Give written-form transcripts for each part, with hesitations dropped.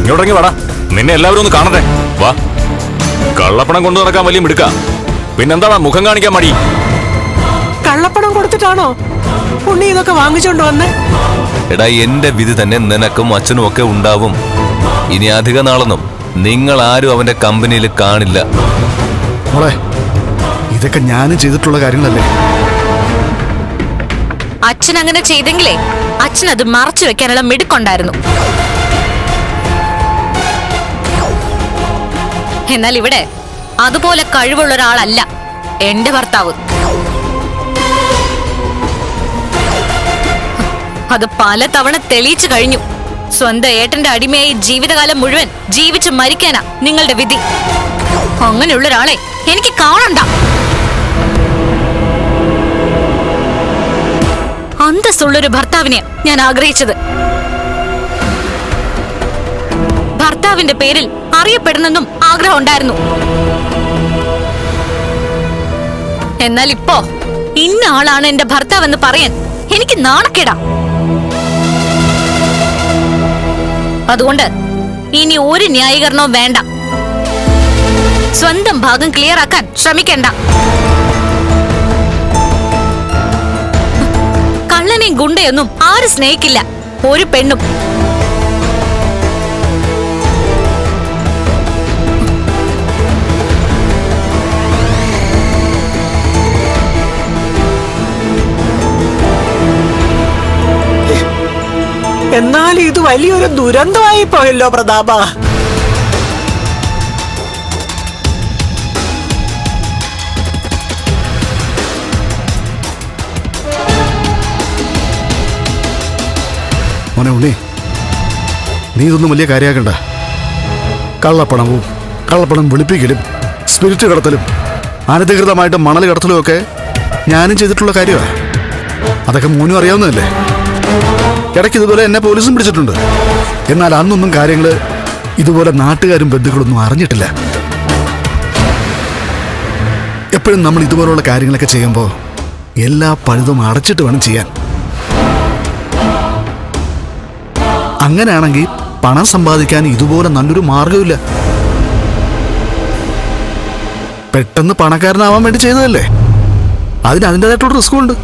ഇങ്ങോട്ടിറങ്ങി വാടാ, നിന്നെ എല്ലാവരും ഒന്ന് കാണട്ടെ. വാ. കള്ളപ്പണം കൊണ്ടു നടക്കാൻ വലിയ മിടുക്ക, പിന്നെന്താടാ മുഖം കാണിക്കാൻ മടി? കള്ളപ്പണം കൊടുത്തിട്ടാണോ ഉണ്ണി ഇതൊക്കെ വാങ്ങിച്ചോണ്ട് വന്നേ? എടാ, എന്റെ വിധി തന്നെ നിനക്കും അച്ഛനും ഒക്കെ ഉണ്ടാവും. ഇനി അധിക നാളൊന്നും നിങ്ങൾ ആരും അവന്റെ കമ്പനിയിൽ കാണില്ല. മോളെ, ഇതൊക്കെ ഞാനും ചെയ്തിട്ടുള്ള കാര്യങ്ങളല്ലേ. അച്ഛൻ അങ്ങനെ ചെയ്തെങ്കിലേ അച്ഛൻ അത് മറച്ചു വെക്കാനുള്ള മിടുക്കുണ്ടായിരുന്നു. എന്നാൽ ഇവിടെ അതുപോലെ കഴിവുള്ള ഒരാളല്ല എന്റെ ഭർത്താവ്. അത് പല തവണ തെളിയിച്ചു കഴിഞ്ഞു. സ്വന്തം ഏട്ടന്റെ അടിമയായി ജീവിതകാലം മുഴുവൻ ജീവിച്ച് മരിക്കാനാ നിങ്ങളുടെ വിധി. അങ്ങനെയുള്ള ഒരാളെ എനിക്ക് കാണണ്ട. അന്തസ്സുള്ളൊരു ഭർത്താവിനെ ഞാൻ ആഗ്രഹിച്ചത്. ഭർത്താവിന്റെ പേരിൽ അറിയപ്പെടുന്നെന്നും ആഗ്രഹം ഉണ്ടായിരുന്നു. എന്നാൽ ഇപ്പോ ഇന്ന ആളാണ് എന്റെ ഭർത്താവെന്ന് പറയാൻ എനിക്ക് നാണക്കേടാ. അതുകൊണ്ട് ഇനി ഒരു ന്യായീകരണവും വേണ്ട. സ്വന്തം ഭാഗം ക്ലിയർ ആക്കാൻ ശ്രമിക്കണ്ട. കള്ളനെയും ഗുണ്ടയൊന്നും ആരും സ്നേഹിക്കില്ല, ഒരു പെണ്ണും. എന്നാൽ ഇത് വലിയൊരു ദുരന്തമായി പോയല്ലോ പ്രതാപ. മോനെ ഉണ്ണി, നീ ഇതൊന്നും വലിയ കാര്യമാക്കണ്ട. കള്ളപ്പണം വെളുപ്പിക്കലും സ്പിരിറ്റ് കടത്തലും അനധികൃതമായിട്ട് മണൽ കടത്തലും ഒക്കെ ഞാനും ചെയ്തിട്ടുള്ള കാര്യമാണ്. അതൊക്കെ മോനും അറിയാവുന്നതല്ലേ. ഇടയ്ക്ക് ഇതുപോലെ എന്നെ പോലീസും പിടിച്ചിട്ടുണ്ട്. എന്നാൽ അന്നൊന്നും കാര്യങ്ങൾ ഇതുപോലെ നാട്ടുകാരും ബന്ധുക്കളൊന്നും അറിഞ്ഞിട്ടില്ല. എപ്പോഴും നമ്മൾ ഇതുപോലുള്ള കാര്യങ്ങളൊക്കെ ചെയ്യുമ്പോൾ എല്ലാ പഴുതും അടച്ചിട്ട് വേണം ചെയ്യാൻ. അങ്ങനെയാണെങ്കിൽ പണം സമ്പാദിക്കാൻ ഇതുപോലെ നല്ലൊരു മാർഗമില്ല. പെട്ടെന്ന് പണക്കാരനാവാൻ വേണ്ടി ചെയ്തതല്ലേ, അതിന് അതിൻ്റെതായിട്ടുള്ള റിസ്ക്കും ഉണ്ട്.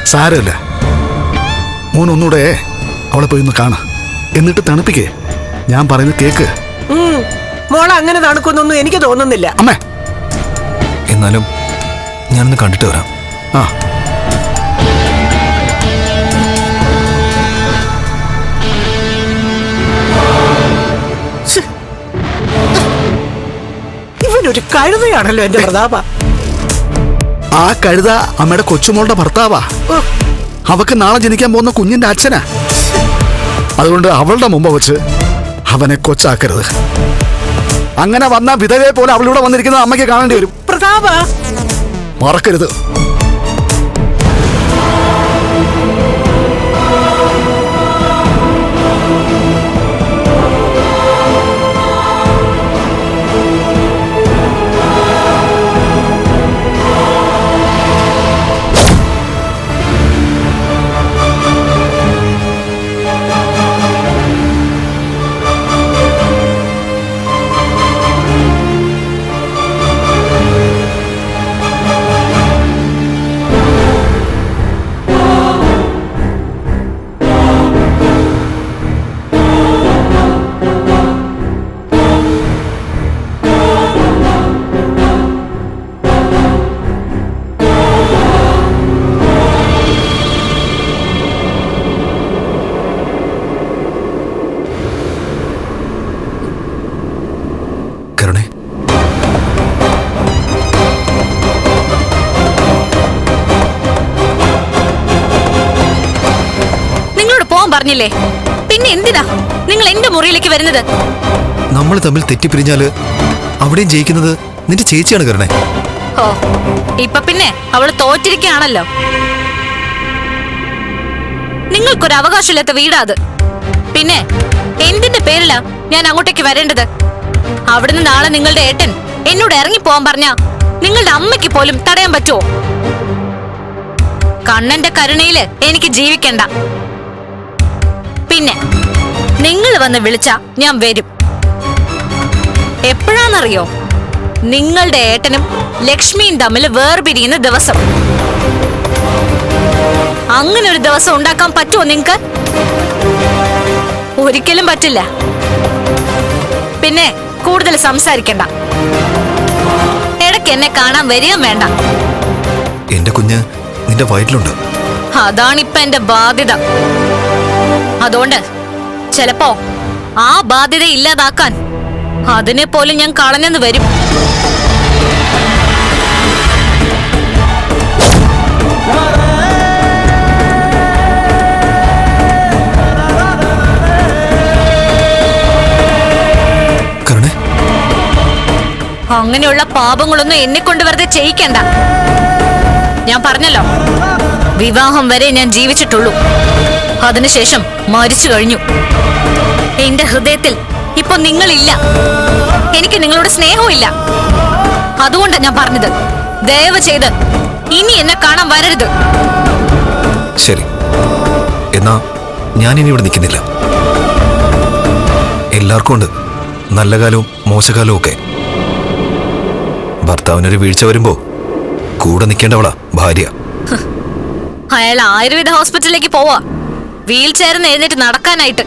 സാരമില്ല, മോനൊന്നൂടെ അവളെ പോയി ഒന്ന് കാണാം, എന്നിട്ട് തണുപ്പിക്കേ. ഞാൻ പറയുന്നത് കേക്ക്. മോളെ അങ്ങനെ തണുക്കുന്നൊന്നും എനിക്ക് തോന്നുന്നില്ല. അമ്മേ, എന്നാലും ഞാനൊന്ന് കണ്ടിട്ട് വരാം. ആ ഇവനൊരു കഴുതയാണല്ലോ എന്റെ പ്രതാപ. ആ കഴുത അമ്മയുടെ കൊച്ചുമോളുടെ ഭർത്താവാ. അവക്ക് നാളെ ജനിക്കാൻ പോകുന്ന കുഞ്ഞിന്റെ അച്ഛനാ. അതുകൊണ്ട് അവളുടെ മുമ്പ് വെച്ച് അവനെ കൊച്ചാക്കരുത്. അങ്ങനെ വന്ന വിധവയെ പോലെ അവളിവിടെ വന്നിരിക്കുന്നത് അമ്മയ്ക്ക് കാണേണ്ടി വരും. പ്രതാപ, മറക്കരുത്. കരുണേ, നിങ്ങളോട് പോവാൻ പറഞ്ഞില്ലേ, പിന്നെ എന്തിനാ നിങ്ങൾ എന്റെ മുറിയിലേക്ക് വരുന്നത്? നമ്മൾ തമ്മിൽ തെറ്റിപ്പിരിഞ്ഞാല് അവിടെയും ജയിക്കുന്നത് നിന്റെ ചേച്ചിയാണ് കരുണേ. ഓ, ഇപ്പൊ പിന്നെ അവള് തോറ്റിരിക്കുകയാണല്ലോ. നിങ്ങൾക്കൊരു അവകാശമില്ലാത്ത വീടാ അത്. പിന്നെ എന്തിന്റെ പേരിലാ ഞാൻ അങ്ങോട്ടേക്ക് വരേണ്ടത്? അവിടുന്ന് നാളെ നിങ്ങളുടെ ഏട്ടൻ എന്നോട് ഇറങ്ങിപ്പോവാൻ പറഞ്ഞ നിങ്ങളുടെ അമ്മയ്ക്ക് പോലും തടയാൻ പറ്റുമോ? കണ്ണന്റെ കരുണയില് എനിക്ക് ജീവിക്കണ്ട. പിന്നെ നിങ്ങൾ വന്ന് വിളിച്ച ഞാൻ വരും. എപ്പോഴാന്നറിയോ? നിങ്ങളുടെ ഏട്ടനും ലക്ഷ്മിയും തമ്മിൽ വേർപിരിയുന്ന ദിവസം. അങ്ങനെ ഒരു ദിവസം ഉണ്ടാക്കാൻ പറ്റുമോ നിങ്ങക്ക്? ഒരിക്കലും പറ്റില്ല. പിന്നെ കൂടുതൽ സംസാരിക്കണ്ട. ഇടയ്ക്ക് എന്നെ കാണാൻ വരികയും വേണ്ട. എന്റെ കുഞ്ഞ് നിന്റെ വയറ്റിലുണ്ട്. അതാണിപ്പ എന്റെ ബാധ്യത. അതുകൊണ്ട് ചിലപ്പോ ആ ബാധ്യത ഇല്ലാതാക്കാൻ അതിനെ പോലും ഞാൻ കളഞ്ഞെന്ന് വരും. കരുണേ, അങ്ങനെയുള്ള പാപങ്ങളൊന്നും എന്നെ കൊണ്ട് വെറുതെ ചെയ്യിക്കണ്ട. ഞാൻ പറഞ്ഞല്ലോ, വിവാഹം വരെ ഞാൻ ജീവിച്ചിട്ടുള്ളൂ. അതിനുശേഷം മരിച്ചു കഴിഞ്ഞു. എന്റെ ഹൃദയത്തിൽ ഇപ്പൊ നിങ്ങളില്ല. എനിക്ക് നിങ്ങളോട് സ്നേഹവും ഇല്ല. അതുകൊണ്ടാണ് ഞാൻ പറഞ്ഞത്, ദയവ് ചെയ്ത് ഇനി എന്നെ കാണാൻ വരരുത്. ശരി, എന്നാ ഞാനിനി ഇവിടെ നിൽക്കുന്നില്ല. എല്ലാവർക്കും ഉണ്ട് നല്ല കാലവും മോശകാലവും ഒക്കെ. ഭർത്താവിനൊരു വീഴ്ച വരുമ്പോ കൂടെ നിൽക്കേണ്ടവളാ ഭാര്യ. അയാൾ ആയുർവേദ ഹോസ്പിറ്റലിലേക്ക് പോവാ, വീൽ ചെയറിന്ന് എഴുന്നേറ്റ് നടക്കാനായിട്ട്.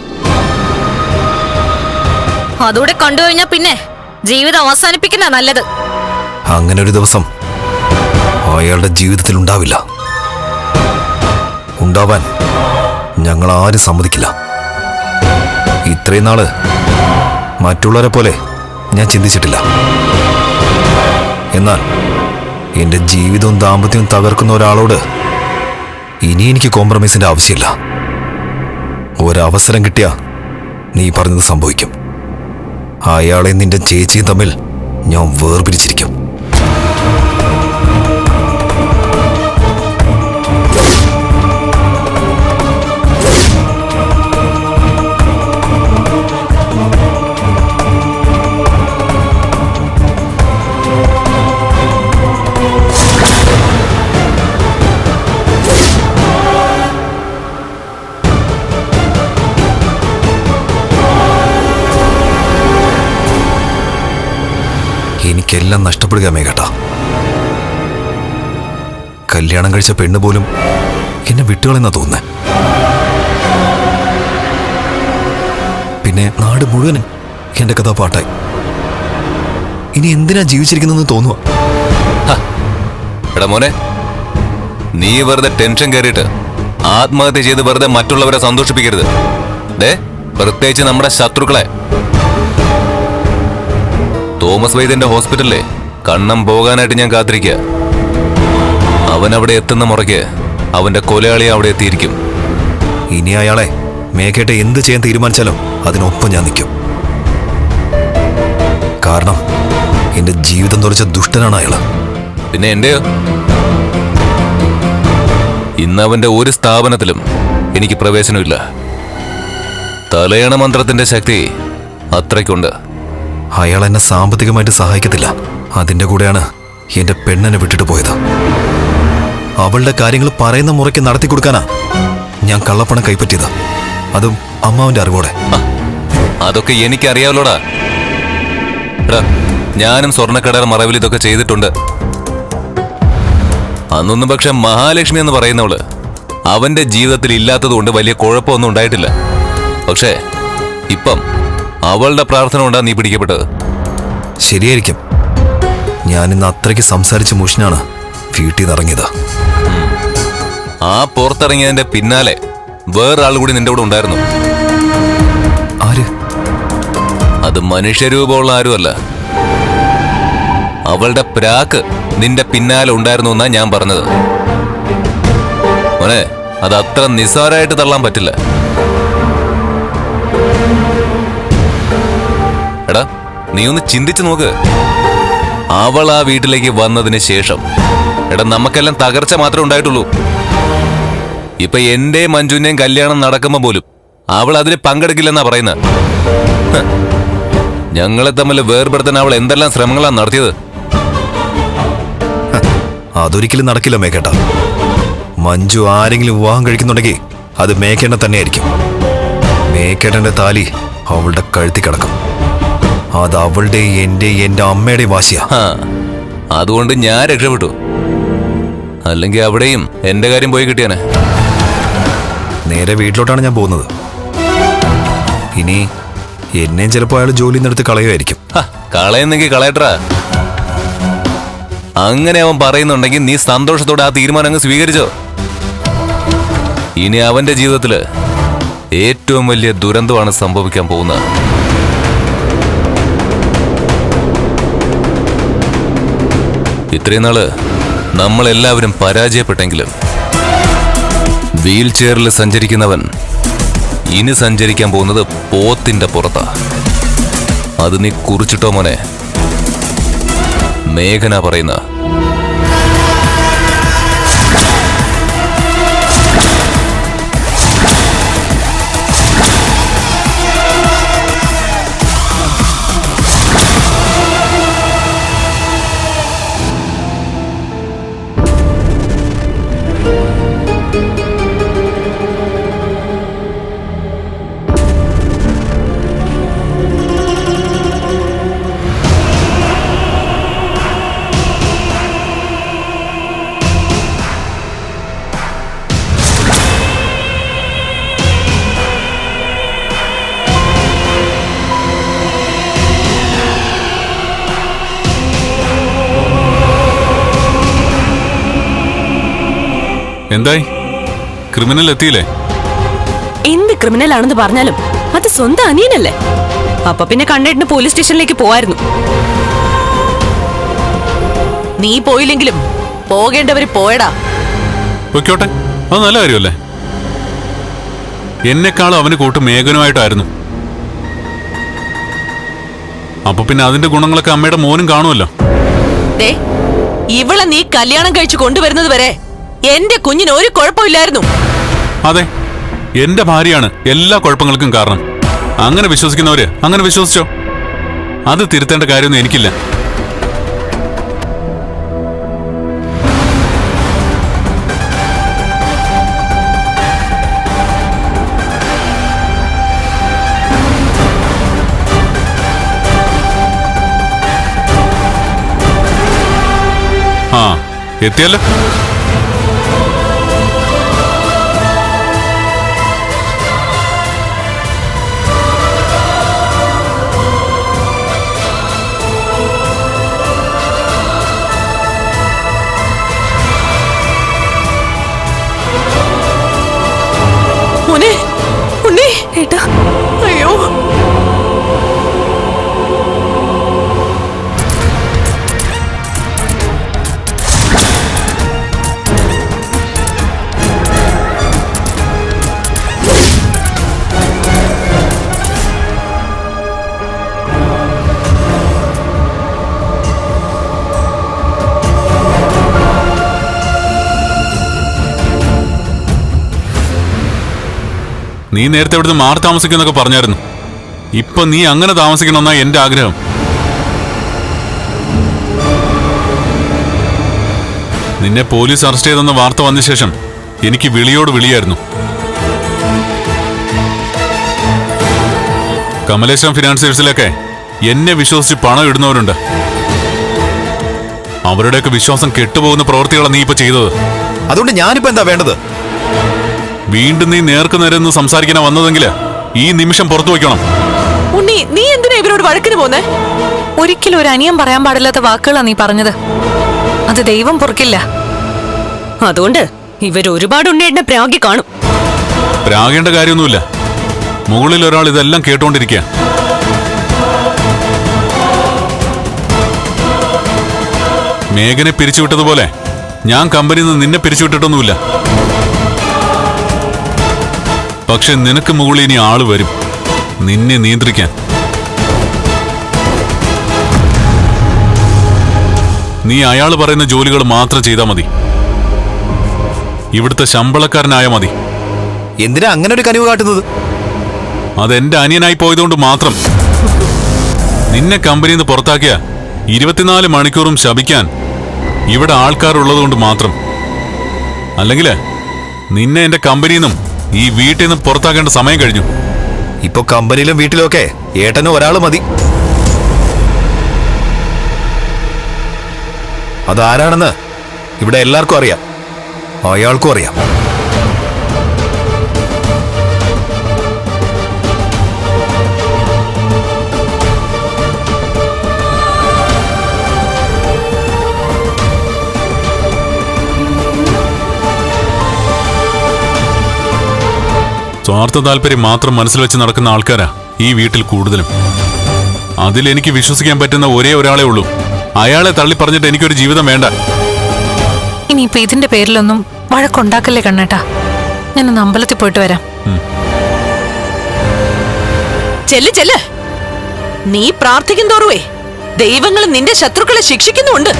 അതൂടെ കൊണ്ടുകഴിഞ്ഞാ പിന്നെ ജീവിതം അവസാനിപ്പിക്കുന്ന നല്ലത്. അങ്ങനെ ഒരു ദിവസം അയാളുടെ ജീവിതത്തിൽ ഉണ്ടാവില്ല. ഉണ്ടാവാൻ ഞങ്ങൾ ആരും സമ്മതിക്കില്ല. ഇത്രയും നാള് മറ്റുള്ളവരെ പോലെ ഞാൻ ചിന്തിച്ചിട്ടില്ല. എന്നാൽ എന്റെ ജീവിതവും ദാമ്പത്യവും തകർക്കുന്ന ഒരാളോട് ഇനി എനിക്ക് കോംപ്രമൈസിന്റെ ആവശ്യമില്ല. ഒരവസരം കിട്ടിയാ നീ പറഞ്ഞത് സംഭവിക്കും. അയാളെ നിന്റെ ചേച്ചിയും തമ്മിൽ ഞാൻ വേർപിരിച്ചിരിക്കും. എനിക്കെല്ലാം നഷ്ടപ്പെടുക മേഘട്ടാ. കല്യാണം കഴിച്ച പെണ്ണ് പോലും എന്നെ വിട്ടുകളെന്നാ തോന്നുന്നേ. പിന്നെ നാട് മുഴുവനും എന്റെ കഥ പാട്ടായി. ഇനി എന്തിനാ ജീവിച്ചിരിക്കുന്നതെന്ന് തോന്നുക. എടാ മോനെ, നീ വെറുതെ ടെൻഷൻ കയറിയിട്ട് ആത്മഹത്യ ചെയ്ത് വെറുതെ മറ്റുള്ളവരെ സന്തോഷിപ്പിക്കരുത്. പ്രത്യേകിച്ച് നമ്മുടെ ശത്രുക്കളെ. തോമസ് വൈദ്യന്റെ ഹോസ്പിറ്റലിലെ കണ്ണം പോകാനായിട്ട് ഞാൻ കാത്തിരിക്കുക. അവൻ അവിടെ എത്തുന്ന മുറയ്ക്ക് അവന്റെ കൊലയാളിയെ അവിടെ എത്തിയിരിക്കും. ഇനി അയാളെ മേഘേട്ട എന്ത് ചെയ്യാൻ തീരുമാനിച്ചാലും അതിനൊപ്പം ഞാൻ നിൽക്കും. കാരണം എന്റെ ജീവിതം തുറച്ച ദുഷ്ടനാണ് അയാള്. പിന്നെ എന്റെയോ? ഇന്ന് അവന്റെ ഒരു സ്ഥാപനത്തിലും എനിക്ക് പ്രവേശനമില്ല. തലയണ മന്ത്രത്തിന്റെ ശക്തി അത്രയ്ക്കുണ്ട്. അയാൾ എന്നെ സാമ്പത്തികമായിട്ട് സഹായിക്കത്തില്ല. അതിന്റെ കൂടെയാണ് എന്റെ പെണ്ണിനെ വിട്ടിട്ട് പോയത്. അവളുടെ കാര്യങ്ങൾ പറയുന്ന മുറയ്ക്ക് നടത്തി കൊടുക്കാനാ ഞാൻ കള്ളപ്പണം കൈപ്പറ്റിയത്. അതും അമ്മാവന്റെ അറിവോടെ. അതൊക്കെ എനിക്കറിയാവല്ലോടാ. എടാ, ഞാനും സ്വർണ്ണക്കടയുടെ മറവിൽ ഇതൊക്കെ ചെയ്തിട്ടുണ്ട്. അന്നൊന്നും പക്ഷെ മഹാലക്ഷ്മി എന്ന് പറയുന്നവള് അവന്റെ ജീവിതത്തിൽ ഇല്ലാത്തതുകൊണ്ട് വലിയ കുഴപ്പമൊന്നും ഉണ്ടായിട്ടില്ല. പക്ഷേ ഇപ്പം അവളുടെ പ്രാർത്ഥന കൊണ്ടാ നീ പിടിക്കപ്പെട്ടത്. ശരിയായിരിക്കും. ഞാനിന്ന് അത്രയ്ക്ക് സംസാരിച്ച് മുഷിനാണ് വീട്ടിൽ നിന്ന് ഇറങ്ങിയത്. ആ പുറത്തിറങ്ങിയതിന്റെ പിന്നാലെ വേറൊരാൾ കൂടി നിന്റെ കൂടെ ഉണ്ടായിരുന്നു. ആര്? അത് മനുഷ്യരൂപമുള്ള ആരുമല്ല. അവളുടെ പ്രാക്ക് നിന്റെ പിന്നാലെ ഉണ്ടായിരുന്നു എന്നാ ഞാൻ പറഞ്ഞത്. മോനെ, അത് അത്ര നിസ്സാരമായിട്ട് തള്ളാൻ പറ്റില്ല. എടാ, നീ ഒന്ന് ചിന്തിച്ചു നോക്ക്. അവൾ ആ വീട്ടിലേക്ക് വന്നതിന് ശേഷം നമുക്കെല്ലാം തകർച്ച മാത്രമേ ഉണ്ടായിട്ടുള്ളൂ. ഇപ്പൊ എന്റെ മഞ്ജുവിന്റെയും കല്യാണം നടക്കുമ്പോ പോലും അവൾ അതിൽ പങ്കെടുക്കില്ലെന്നാ പറയുന്നത്. ഞങ്ങളെ തമ്മിൽ വേർപെടുത്താൻ അവൾ എന്തെല്ലാം ശ്രമങ്ങളാണ് നടത്തിയത്. അതൊരിക്കലും നടക്കില്ല മേഘേട്ട. മഞ്ജു ആരെങ്കിലും വിവാഹം കഴിക്കുന്നുണ്ടെങ്കിൽ അത് മേഘേട്ട തന്നെയായിരിക്കും. മേക്കേട്ടന്റെ താലി അവളുടെ കഴുത്തി കിടക്കും. അത് അവളുടെ എന്റെ അമ്മയുടെ വാശിയാ. അതുകൊണ്ട് ഞാൻ രക്ഷപ്പെട്ടു. അല്ലെങ്കിൽ അവിടെയും എന്റെ കാര്യം പോയി കിട്ടിയാനെ. നേരെ വീട്ടിലോട്ടാണ് ഞാൻ പോകുന്നത്. ഇനി എന്നെയും ചിലപ്പോൾ അയാൾ ജോലിയിൽ നിന്നെടുത്ത് കളയുമായിരിക്കും. കളയുന്നെങ്കിൽ കളയട്ടാ. അങ്ങനെ അവൻ പറയുന്നുണ്ടെങ്കിൽ നീ സന്തോഷത്തോടെ ആ തീരുമാനം അങ്ങ് സ്വീകരിച്ചോ. ഇനി അവന്റെ ജീവിതത്തില് ഏറ്റവും വലിയ ദുരന്തമാണ് സംഭവിക്കാൻ പോകുന്നത്. ഇത്രയും നാള് നമ്മളെല്ലാവരും പരാജയപ്പെട്ടെങ്കിലും വീൽ ചെയറിൽ സഞ്ചരിക്കുന്നവൻ ഇനി സഞ്ചരിക്കാൻ പോകുന്നത് പോത്തിന്റെ പുറത്താ. അത് നീ കുറിച്ചിട്ടോ മോനെ? മേഘന പറയുന്ന എന്തായി? ക്രിമിനൽ എത്തിയില്ലേ? എന്ത് ക്രിമിനൽ ആണെന്ന് പറഞ്ഞാലും അത് സ്വന്തം അനിയനല്ലേ. അപ്പൊ പിന്നെ കണ്ണേട്ടിന് പോലീസ് സ്റ്റേഷനിലേക്ക് പോവായിരുന്നു. നീ പോയില്ലെങ്കിലും പോകേണ്ടവര് പോയടാ. പൊയ്ക്കോട്ടെ, അത് നല്ല കാര്യമല്ലേ. എന്നെക്കാളും അവന് കൂട്ട് മേഘനുമായിട്ടായിരുന്നു. അപ്പൊ പിന്നെ അതിന്റെ ഗുണങ്ങളൊക്കെ അമ്മയുടെ മോനും കാണുമല്ലോ. ഇവളെ നീ കല്യാണം കഴിച്ചു കൊണ്ടുവരുന്നത് വരെ എന്റെ കുഞ്ഞിന് ഒരു കുഴപ്പമില്ലായിരുന്നു. അതെ, എന്റെ ഭാര്യയാണ് എല്ലാ കുഴപ്പങ്ങൾക്കും കാരണം. അങ്ങനെ വിശ്വസിക്കുന്നവര് അങ്ങനെ വിശ്വസിച്ചോ. അത് തിരുത്തേണ്ട കാര്യമൊന്നും എനിക്കില്ല. ആ, എത്തിയല്ലോ. അയ്യോ, നീ നേരത്തെ ഇവിടുന്ന് മാറി താമസിക്കുന്നൊക്കെ പറഞ്ഞായിരുന്നു. ഇപ്പൊ നീ അങ്ങനെ താമസിക്കണമെന്നാ എന്റെ ആഗ്രഹം. നിന്നെ പോലീസ് അറസ്റ്റ് ചെയ്തെന്ന വാർത്ത വന്ന ശേഷം എനിക്ക് വിളിയോട് വിളിയായിരുന്നു. കമലേശ്വരം ഫിനാൻസിയേഴ്സിലൊക്കെ എന്നെ വിശ്വസിച്ച് പണം ഇടുന്നവരുണ്ട്. അവരുടെയൊക്കെ വിശ്വാസം കെട്ടുപോകുന്ന പ്രവൃത്തികളാണ് നീ ഇപ്പൊ ചെയ്തത്. അതുകൊണ്ട് ഞാനിപ്പോ എന്താ വേണ്ടത്? വീണ്ടും നീ നേർക്ക് നേരെന്ന് സംസാരിക്കാനാ വന്നതെങ്കിൽ ഈ നിമിഷം പുറത്തു വയ്ക്കണം. ഉണ്ണി, നീ എന്തിനാ ഇവരോട് വഴക്കിന് പോന്നേ? ഒരിക്കലും ഒരു അനിയൻ പറയാൻ പാടില്ലാത്ത വാക്കുകളാ നീ പറഞ്ഞത്. അത് ദൈവം പൊറുക്കില്ല. അതുകൊണ്ട് ഇവരൊരുപാട് ഉണ്ണിയേട്ടനെ പ്രാഗി കാണും. പ്രാഗേണ്ട കാര്യമൊന്നുമില്ല. മുകളിൽ ഒരാൾ ഇതെല്ലാം കേട്ടോണ്ടിരിക്കുക. മേഘനെ പിരിച്ചുവിട്ടതുപോലെ ഞാൻ കമ്പനിയിൽ നിന്ന് നിന്നെ പിരിച്ചുവിട്ടിട്ടൊന്നുമില്ല. പക്ഷെ നിനക്ക് മുകളിൽ ഇനി ആള് വരും നിന്നെ നിയന്ത്രിക്കാൻ. നീ അയാൾ പറയുന്ന ജോലികൾ മാത്രം ചെയ്താൽ മതി. ഇവിടുത്തെ ശമ്പളക്കാരനായ മതി. എന്തിനാ അങ്ങനെ ഒരു കനിവ് കാട്ടുന്നത്? അതെന്റെ അനിയനായി പോയതുകൊണ്ട് മാത്രം. നിന്നെ കമ്പനിയിൽ നിന്ന് പുറത്താക്കിയ 24 മണിക്കൂറും ശപിക്കാൻ ഇവിടെ ആൾക്കാരുള്ളതുകൊണ്ട് മാത്രം. അല്ലെങ്കിൽ നിന്നെ എന്റെ കമ്പനിയിൽ നിന്നും ഈ വീട്ടിൽ നിന്ന് പുറത്താക്കേണ്ട സമയം കഴിഞ്ഞു. ഇപ്പൊ കമ്പനിയിലും വീട്ടിലും ഒക്കെ ഏട്ടനും ഒരാള് മതി. അതാരാണെന്ന് ഇവിടെ എല്ലാവർക്കും അറിയാം, അയാൾക്കും അറിയാം. സ്വാർത്ഥ താല്പര്യം മാത്രം മനസ്സിൽ വെച്ച് നടക്കുന്ന ആൾക്കാരാ ഈ വീട്ടിൽ കൂടുതലും. അതിലെനിക്ക് വിശ്വസിക്കാൻ പറ്റുന്ന ഒരേ ഒരാളേ ഉള്ളൂ. അയാളെ തള്ളി പറഞ്ഞിട്ട് എനിക്കൊരു ജീവിതം വേണ്ട. ഇനിയിപ്പോ ഇതിന്റെ പേരിലൊന്നും വഴക്കുണ്ടാക്കല്ലേ കണ്ണേട്ടാ. ഞാനൊന്ന് അമ്പലത്തിൽ പോയിട്ട് വരാം. ചെല്ല് ചെല്ല്. നീ പ്രാർത്ഥിക്കും തോറുവേ ദൈവങ്ങൾ നിന്റെ ശത്രുക്കളെ ശിക്ഷിക്കുന്നുണ്ട്.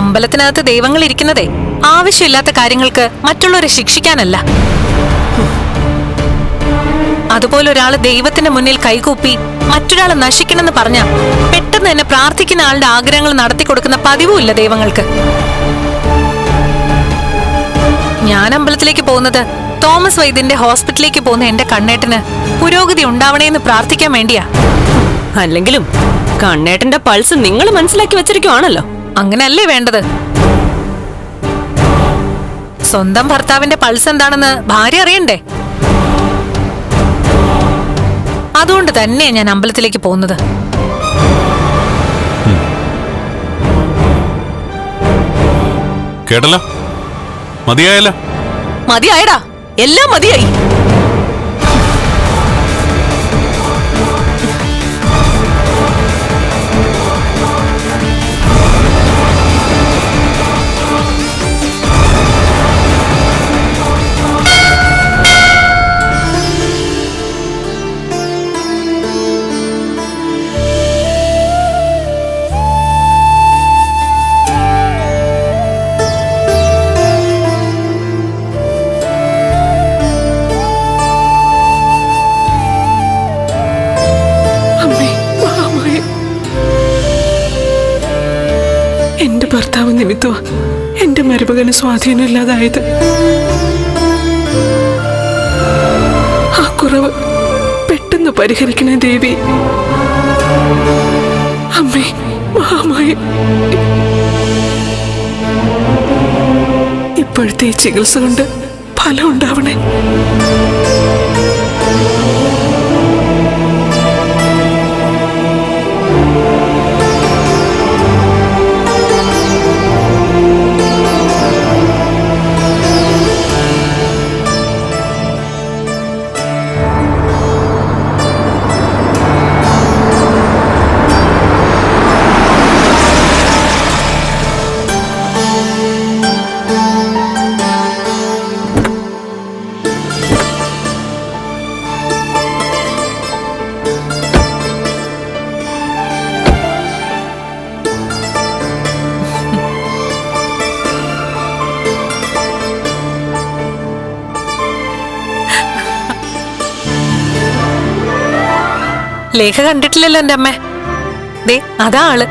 അമ്പലത്തിനകത്ത് ദൈവങ്ങൾ ഇരിക്കുന്നതേ ആവശ്യമില്ലാത്ത കാര്യങ്ങൾക്ക് മറ്റുള്ളവരെ ശിക്ഷിക്കാനല്ല. അതുപോലെ ഒരാള് ദൈവത്തിന്റെ മുന്നിൽ കൈകൂപ്പി മറ്റൊരാളെ നശിക്കണമെന്ന് പറഞ്ഞ പെട്ടെന്ന് തന്നെ പ്രാർത്ഥിക്കുന്ന ആളുടെ ആഗ്രഹങ്ങൾ നടത്തി കൊടുക്കുന്ന പതിവുമില്ല ദൈവങ്ങൾക്ക്. ഞാൻ അമ്പലത്തിലേക്ക് പോകുന്നത് തോമസ് വൈദ്യന്റെ ഹോസ്പിറ്റലിലേക്ക് പോകുന്ന എന്റെ കണ്ണേട്ടന് പുരോഗതി ഉണ്ടാവണേന്ന് പ്രാർത്ഥിക്കാൻ വേണ്ടിയാ. അല്ലെങ്കിലും കണ്ണേട്ടന്റെ പൾസ് നിങ്ങൾ മനസ്സിലാക്കി വെച്ചിരിക്കുവാണല്ലോ. അങ്ങനല്ലേ വേണ്ടത്. സ്വന്തം ഭർത്താവിന്റെ പൾസ് എന്താണെന്ന് ഭാര്യ അറിയണ്ടേ? അതുകൊണ്ട് തന്നെ ഞാൻ അമ്പലത്തിലേക്ക് പോകുന്നത്. കേട്ടല്ലോ, മതിയായല്ലോ. മതിയായടാ, എല്ലാം മതിയായി. എന്റെ ഭർത്താവ് നിമിത്തമാ എന്റെ മരുമകന് സ്വാധീനമില്ലാതായത്. ആ കുറവ് പെട്ടെന്ന് പരിഹരിക്കണേ ദേവി. അമ്മേ, മഹാമായി ഇപ്പോഴത്തെ ഈ ചികിത്സ കൊണ്ട് ഫലം ഉണ്ടാവണേ. ലേഖ കണ്ടിട്ടില്ലല്ലോ എന്റെ അമ്മ. ദേ അതാ ആള്.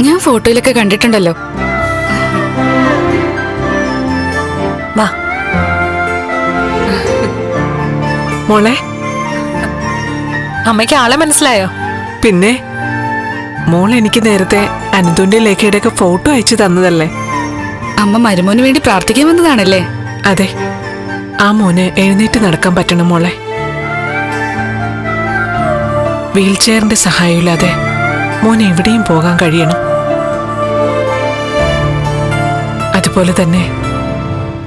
ഞാൻ ഫോട്ടോയിലൊക്കെ കണ്ടിട്ടുണ്ടല്ലോ. വാ മോളെ, അമ്മയ്ക്ക് ആളെ മനസ്സിലായോ? പിന്നെ മോൾ എനിക്ക് നേരത്തെ അനന്തുന്റെ ലേഖയുടെ ഒക്കെ ഫോട്ടോ അയച്ചു തന്നതല്ലേ? അമ്മ മരുമോന് വേണ്ടി പ്രാർത്ഥിക്കാൻ വന്നതാണല്ലേ? അതെ, ആ മോന് എഴുന്നേറ്റ് നടക്കാൻ പറ്റണം മോളെ. വീൽ ചെയറിന്റെ സഹായമില്ലാതെ മോൻ എവിടെയും പോകാൻ കഴിയണം. അതുപോലെ തന്നെ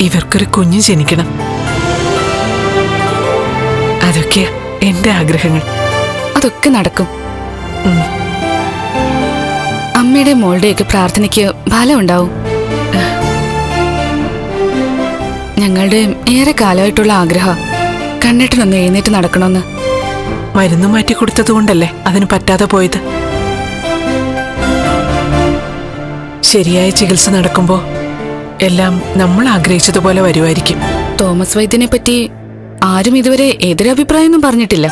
ഇവർക്കൊരു കുഞ്ഞ് ജനിക്കണം. അതൊക്കെ എന്റെ ആഗ്രഹങ്ങൾ. അതൊക്കെ നടക്കും. അമ്മയുടെ മോളുടെയൊക്കെ പ്രാർത്ഥനയ്ക്ക് ഫലം ഉണ്ടാവും. ഞങ്ങളുടെ ഏറെ കാലമായിട്ടുള്ള ആഗ്രഹം കണ്ണേട്ടനൊന്ന് എഴുന്നേറ്റ് നടക്കണമെന്ന്. മരുന്ന് മാറ്റി കൊടുത്തതുകൊണ്ടല്ലേ അതിന് പറ്റാതെ പോയത്. ശരിയായ ചികിത്സ നടക്കുമ്പോ എല്ലാം നമ്മൾ ആഗ്രഹിച്ചതുപോലെ വരുമായിരിക്കും. തോമസ് വൈദ്യനെ പറ്റി ആരും ഇതുവരെ എതിരഭിപ്രായമൊന്നും പറഞ്ഞിട്ടില്ല.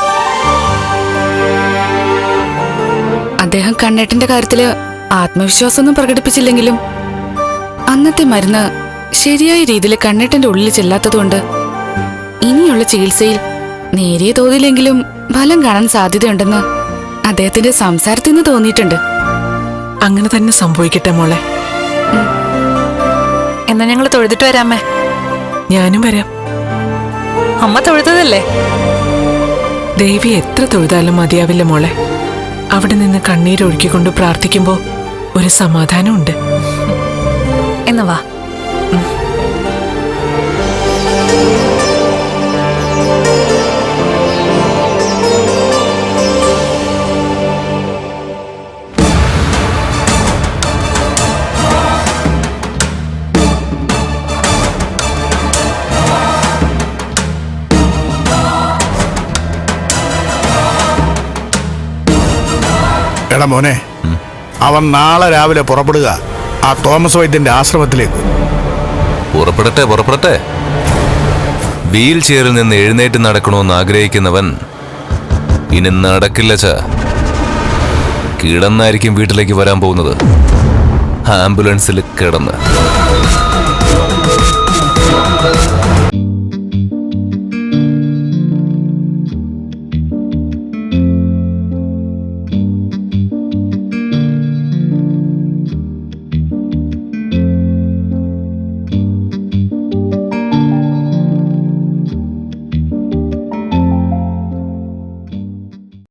അദ്ദേഹം കണ്ണേട്ടന്റെ കാര്യത്തില് ആത്മവിശ്വാസമൊന്നും പ്രകടിപ്പിച്ചില്ലെങ്കിലും അന്നത്തെ മരുന്ന് ശരിയായ രീതിയിൽ കണ്ണേട്ടന്റെ ഉള്ളിൽ ചെല്ലാത്തതുകൊണ്ട് ഇനിയുള്ള ചികിത്സയിൽ നേരിയ തോതിലെങ്കിലും ഫലം കാണാൻ സാധ്യതയുണ്ടെന്ന് അദ്ദേഹത്തിന്റെ സംസാരത്തിൽ നിന്ന് തോന്നിയിട്ടുണ്ട്. അങ്ങനെ തന്നെ സംഭവിക്കട്ടെ മോളെ. എന്നാ ഞങ്ങൾ തൊഴുതിട്ട് വരാമേ. ഞാനും വരാം. അമ്മ തൊഴുതതല്ലേ? ദേവി എത്ര തൊഴുതാലും മതിയാവില്ല മോളെ. അവിടെ നിന്ന് കണ്ണീരൊഴുക്കിക്കൊണ്ട് പ്രാർത്ഥിക്കുമ്പോ ഒരു സമാധാനമുണ്ട്. എന്ന് വാ. എടാ മോനെ, അവൻ നാളെ രാവിലെ പുറപ്പെടുക ആ തോമസ് വൈദ്യന്റെ ആശ്രമത്തിലേക്ക്. പുറപ്പെടട്ടെ. വീൽ ചെയറിൽ നിന്ന് എഴുന്നേറ്റ് നടക്കണമെന്ന് ആഗ്രഹിക്കുന്നവൻ ഇനി നടക്കില്ല ചാ. കിടന്നായിരിക്കും വീട്ടിലേക്ക് വരാൻ പോകുന്നത്, ആംബുലൻസിൽ കിടന്ന്.